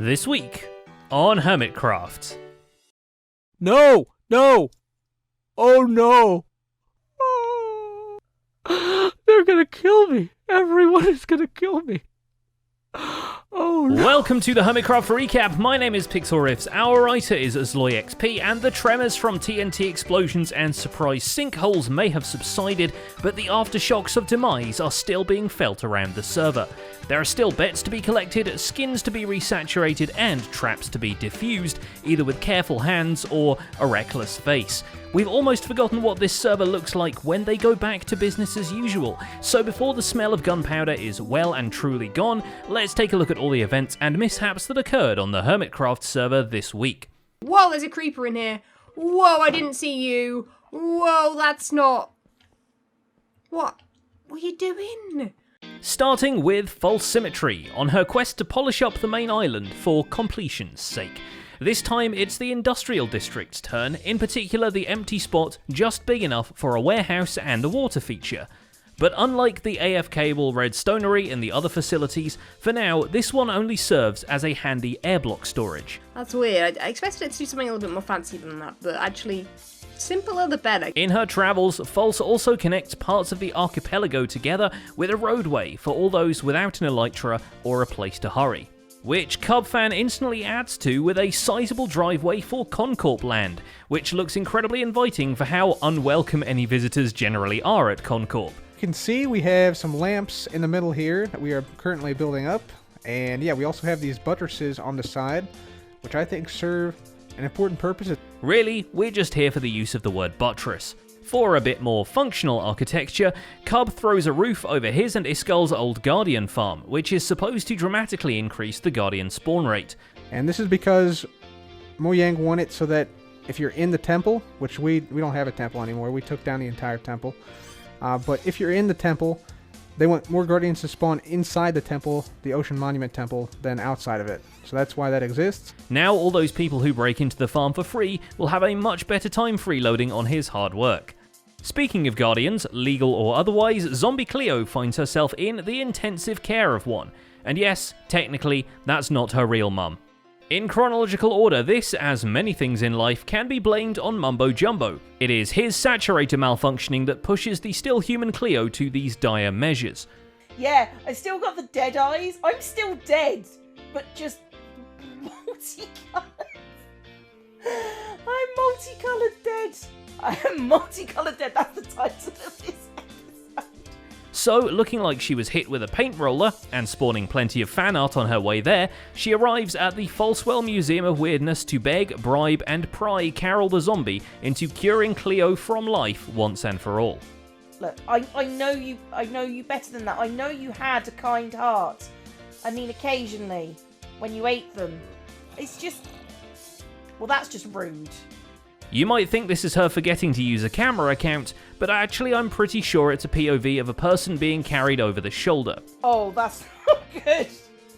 This week on Hermitcraft. No! No! Oh no! They're gonna kill me! Everyone is gonna kill me! Oh no! Welcome to the Hermitcraft Recap. My name is Pixel Riffs, our writer is ZloyXP, and the tremors from TNT explosions and surprise sinkholes may have subsided, but the aftershocks of demise are still being felt around the server. There are still bets to be collected, skins to be resaturated, and traps to be defused, either with careful hands or a reckless face. We've almost forgotten what this server looks like when they go back to business as usual, so before the smell of gunpowder is well and truly gone, let's take a look at all the events and mishaps that occurred on the Hermitcraft server this week. Whoa, there's a creeper in here. Whoa, I didn't see you. Whoa, that's not... What are you doing? Starting with false Symmetry, on her quest to polish up the main island for completion's sake. This time it's the industrial district's turn, in particular the empty spot just big enough for a warehouse and a water feature. But unlike the AF cable redstonery and the other facilities, for now this one only serves as a handy airblock storage. That's weird. I expected it to do something a little bit more fancy than that, but actually, simpler the better. In her travels, False also connects parts of the archipelago together with a roadway for all those without an elytra or a place to hurry, which Cubfan instantly adds to with a sizable driveway for Concorp land, which looks incredibly inviting for how unwelcome any visitors generally are at Concorp. You can see we have some lamps in the middle here that we are currently building up. And yeah, we also have these buttresses on the side, which I think serve an important purpose. Really, we're just here for the use of the word buttress. For a bit more functional architecture, Cub throws a roof over his and Iskal's old Guardian farm, which is supposed to dramatically increase the Guardian spawn rate. And this is because Mojang won it so that if you're in the temple, which we don't have a temple anymore, we took down the entire temple. But if you're in the temple, they want more Guardians to spawn inside the temple, the Ocean Monument Temple, than outside of it. So that's why that exists. Now all those people who break into the farm for free will have a much better time freeloading on his hard work. Speaking of Guardians, legal or otherwise, Zombie Cleo finds herself in the intensive care of one. And yes, technically, that's not her real mum. In chronological order, this, as many things in life, can be blamed on Mumbo Jumbo. It is his saturator malfunctioning that pushes the still human Cleo to these dire measures. Yeah, I still got the dead eyes. I'm still dead, but just multicolored. I'm multicolored dead. I am multicolored dead. That's the title of this episode. So, looking like she was hit with a paint roller, and spawning plenty of fan art on her way there, she arrives at the Falsewell Museum of Weirdness to beg, bribe, and pry Carol the Zombie into curing Cleo from life once and for all. Look, I know you better than that. I know you had a kind heart. I mean, occasionally, when you ate them. It's just... well, that's just rude. You might think this is her forgetting to use a camera account, but actually I'm pretty sure it's a POV of a person being carried over the shoulder. Oh, that's not good.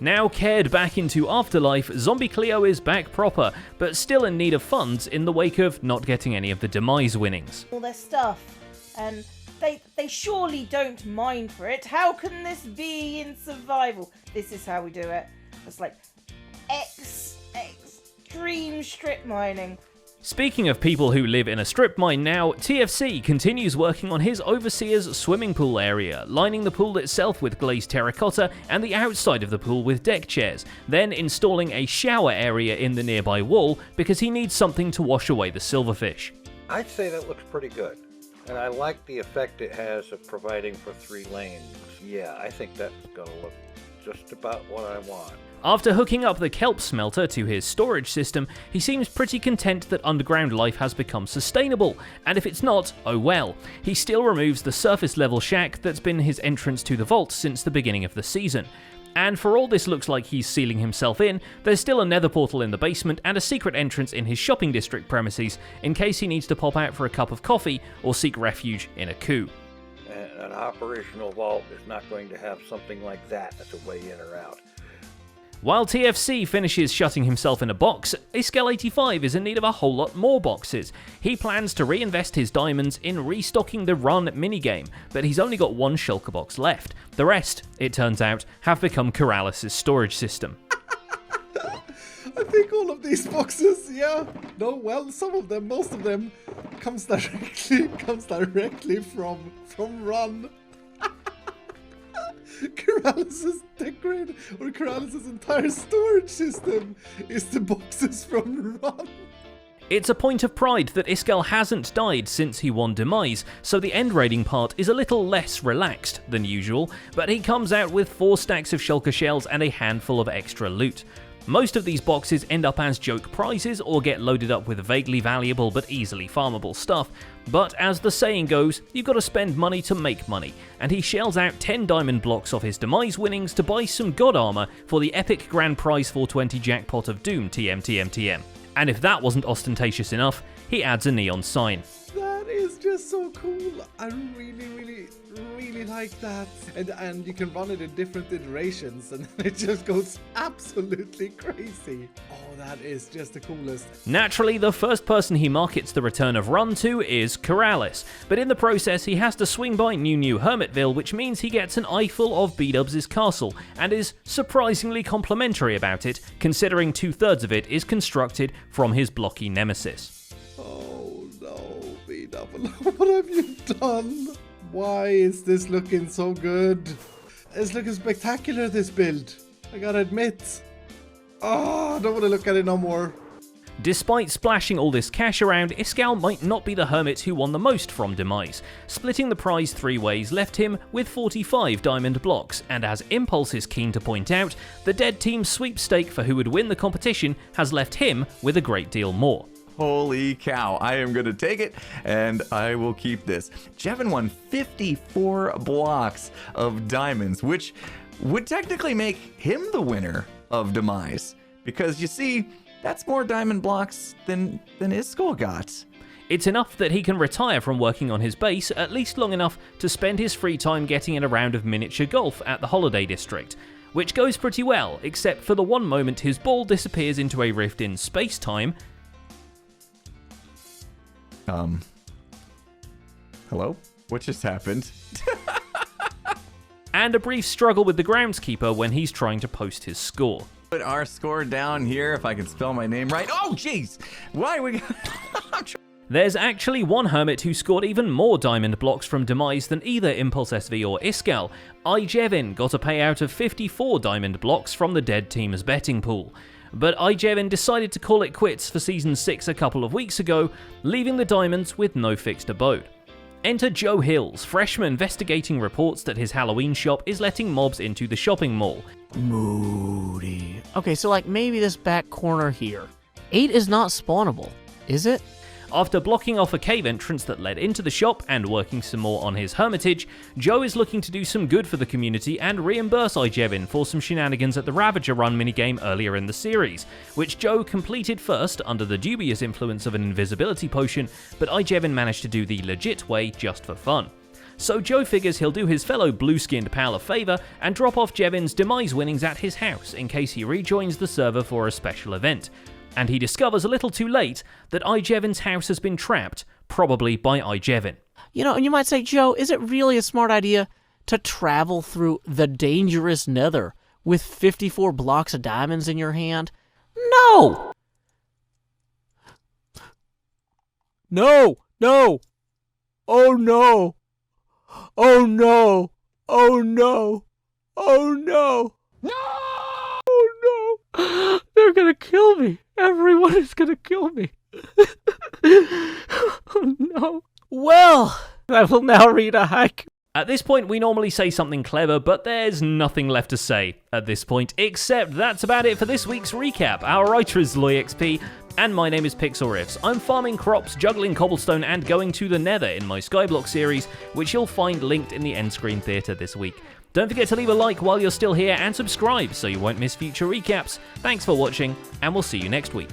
Now cared back into Afterlife, Zombie Cleo is back proper, but still in need of funds in the wake of not getting any of the demise winnings. All their stuff, and they surely don't mind for it. How can this be in survival? This is how we do it. It's like extreme strip mining. Speaking of people who live in a strip mine now, TFC continues working on his Overseer's swimming pool area, lining the pool itself with glazed terracotta and the outside of the pool with deck chairs, then installing a shower area in the nearby wall because he needs something to wash away the silverfish. I'd say that looks pretty good, and I like the effect it has of providing for 3 lanes. Yeah, I think that's gonna look just about what I want. After hooking up the kelp smelter to his storage system, he seems pretty content that underground life has become sustainable, and if it's not, oh well. He still removes the surface level shack that's been his entrance to the vault since the beginning of the season. And for all this looks like he's sealing himself in, there's still a nether portal in the basement and a secret entrance in his shopping district premises in case he needs to pop out for a cup of coffee or seek refuge in a coup. An operational vault is not going to have something like that as a way in or out. While TFC finishes shutting himself in a box, Iskel85 is in need of a whole lot more boxes. He plans to reinvest his diamonds in restocking the Run minigame, but he's only got one shulker box left. The rest, it turns out, have become Corrales' storage system. I think all of these boxes, yeah. No, well, some of them, most of them, comes directly from Run. Corrales' tech grid, or Corrales' entire storage system, is the boxes from Run. It's a point of pride that Iskall hasn't died since he won Demise, so the end raiding part is a little less relaxed than usual, but he comes out with 4 stacks of shulker shells and a handful of extra loot. Most of these boxes end up as joke prizes or get loaded up with vaguely valuable but easily farmable stuff, but as the saying goes, you've got to spend money to make money, and he shells out 10 diamond blocks off his Demise winnings to buy some god armor for the epic grand prize 420 jackpot of Doom TM. And if that wasn't ostentatious enough, he adds a neon sign. That is just so cool. I really like that. And you can run it in different iterations and it just goes absolutely crazy. Oh, that is just the coolest. Naturally, the first person he markets the return of Run to is Corrales, but in the process he has to swing by New Hermitville, which means he gets an eyeful of B-Dubs' castle, and is surprisingly complimentary about it, considering 2/3 of it is constructed from his blocky nemesis. Oh no, B-Double, what have you done? Why is this looking so good? It's looking spectacular, this build. I gotta admit. Oh, I don't want to look at it no more. Despite splashing all this cash around, Iskall might not be the hermit who won the most from Demise. Splitting the prize 3 ways left him with 45 diamond blocks, and as Impulse is keen to point out, the dead team's sweepstake for who would win the competition has left him with a great deal more. Holy cow, I am going to take it, and I will keep this. Jevin won 54 blocks of diamonds, which would technically make him the winner of Demise. Because, you see, that's more diamond blocks than Iskall got. It's enough that he can retire from working on his base, at least long enough to spend his free time getting in a round of miniature golf at the Holiday District. Which goes pretty well, except for the one moment his ball disappears into a rift in space-time. Hello? What just happened? And a brief struggle with the groundskeeper when he's trying to post his score. Put our score down here, if I can spell my name right. Oh, jeez! Why we... There's actually one hermit who scored even more diamond blocks from Demise than either Impulse SV or Iskall. Jevin got a payout of 54 diamond blocks from the dead team's betting pool. But Jevin decided to call it quits for Season 6 a couple of weeks ago, leaving the diamonds with no fixed abode. Enter Joe Hills, freshman investigating reports that his Halloween shop is letting mobs into the shopping mall. Moody. Okay, so like maybe this back corner here. 8 is not spawnable, is it? After blocking off a cave entrance that led into the shop and working some more on his hermitage, Joe is looking to do some good for the community and reimburse Jevin for some shenanigans at the Ravager Run minigame earlier in the series, which Joe completed first under the dubious influence of an invisibility potion, but Jevin managed to do the legit way just for fun. So Joe figures he'll do his fellow blue-skinned pal a favour and drop off Jevin's Demise winnings at his house in case he rejoins the server for a special event. And he discovers a little too late that Jevin's house has been trapped, probably by Jevin. You know, and you might say, Joe, is it really a smart idea to travel through the dangerous nether with 54 blocks of diamonds in your hand? No! No! No! Oh no! Oh no! Oh no! Oh no! No! Oh no! They're gonna kill me! Everyone is gonna kill me! Oh no! Well, I will now read a haiku. At this point, we normally say something clever, but there's nothing left to say at this point, except that's about it for this week's recap. Our writer is LoyXP, and my name is PixelRiffs. I'm farming crops, juggling cobblestone, and going to the nether in my Skyblock series, which you'll find linked in the end screen theatre this week. Don't forget to leave a like while you're still here, and subscribe so you won't miss future recaps. Thanks for watching, and we'll see you next week.